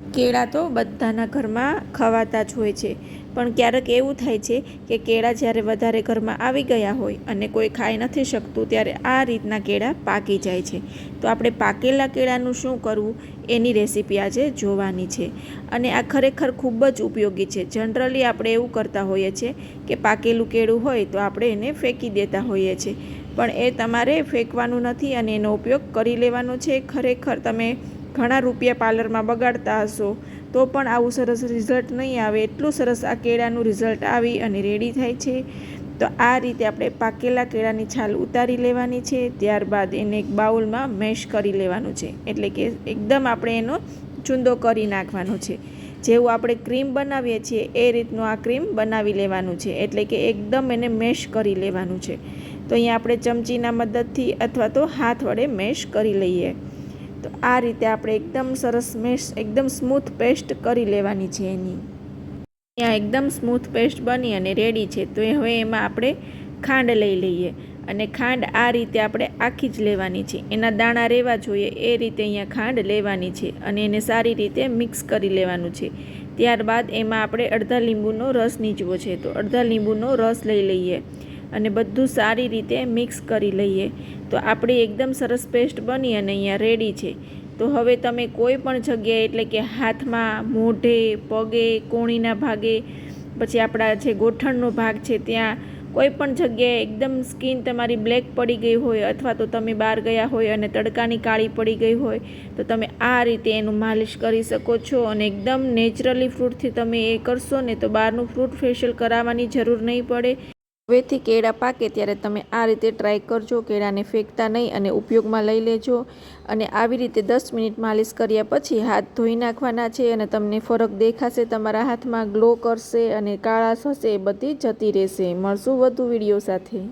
કેળા તો બધાના ઘરમાં ખવાતા જ હોય છે, પણ ક્યારેક એવું થાય છે કે કેળા જ્યારે વધારે ઘરમાં આવી ગયા હોય અને કોઈ ખાઈ નથી શકતું ત્યારે આ રીતના કેળા પાકી જાય છે. તો આપણે પાકેલા કેળાનું શું કરવું એની રેસીપી આજે જોવાની છે. અને આ ખરેખર ખૂબ જ ઉપયોગી છે. જનરલી આપણે એવું કરતા હોઈએ છીએ કે પાકેલું કેળું હોય તો આપણે એને ફેંકી દેતા હોઈએ છીએ, પણ એ તમારે ફેંકવાનું નથી અને એનો ઉપયોગ કરી લેવાનો છે. ખરેખર તમે ઘણા રૂપિયા પાર્લરમાં બગાડતા હશો તો પણ આવું સરસ રિઝલ્ટ નહીં આવે, એટલું સરસ આ કેળાનું રિઝલ્ટ આવી અને રેડી થાય છે. તો આ રીતે આપણે પાકેલા કેળાની છાલ ઉતારી લેવાની છે. ત્યારબાદ એને એક બાઉલમાં મેશ કરી લેવાનું છે, એટલે કે એકદમ આપણે એનો ચૂંદો કરી નાખવાનો છે. જેવું આપણે ક્રીમ બનાવીએ છીએ એ રીતનું આ ક્રીમ બનાવી લેવાનું છે, એટલે કે એકદમ એને મેશ કરી લેવાનું છે. તો અહીંયા આપણે ચમચીના મદદથી અથવા તો હાથ વડે મેશ કરી લઈએ. તો આ રીતે આપણે એકદમ સરસ મેશ, એકદમ સ્મૂથ પેસ્ટ કરી લેવાની છે એની. અહીંયા એકદમ સ્મૂથ પેસ્ટ બની અને રેડી છે. તો હવે એમાં આપણે ખાંડ લઈ લઈએ અને ખાંડ આ રીતે આપણે આખી જ લેવાની છે, એના દાણા રહેવા જોઈએ એ રીતે અહીંયા ખાંડ લેવાની છે અને એને સારી રીતે મિક્સ કરી લેવાનું છે. ત્યારબાદ એમાં આપણે અડધા લીંબુનો રસ નીચવો છે, તો અડધા લીંબુનો રસ લઈ લઈએ અને બધું સારી રીતે મિક્સ કરી લઈએ. તો આપણી એકદમ સરસ પેસ્ટ બની અને અહીંયા રેડી છે. તો હવે તમે કોઈ પણ જગ્યાએ, એટલે કે હાથમાં, મોઢે, પગે, કોણીના ભાગે, પછી આપણા જે ગોઠણનો ભાગ છે ત્યાં કોઈ પણ જગ્યાએ એકદમ સ્કિન તમારી બ્લેક પડી ગઈ હોય અથવા તો તમે બહાર ગયા હોય અને તડકાની કાળી પડી ગઈ હોય તો તમે આ રીતે એનું માલિશ કરી શકો છો અને એકદમ નેચરલી ફ્રૂટથી તમે એ કરશો ને તો બહારનું ફ્રૂટ ફેશિયલ કરાવવાની જરૂર નહીં પડે. હવેથી કેળા પાકે ત્યારે તમે આ રીતે ટ્રાય કરજો, કેળાને ફેંકતા નહીં અને ઉપયોગમાં લઈ લેજો. અને આવી રીતે 10 મિનિટ માલિશ કર્યા પછી હાથ ધોઈ નાખવાના છે અને તમને ફરક દેખાશે, તમારા હાથમાં ગ્લો કરશે અને કાળાશ હશે એ બધી જતી રહેશે. મળશું વધુ વિડીયો સાથે.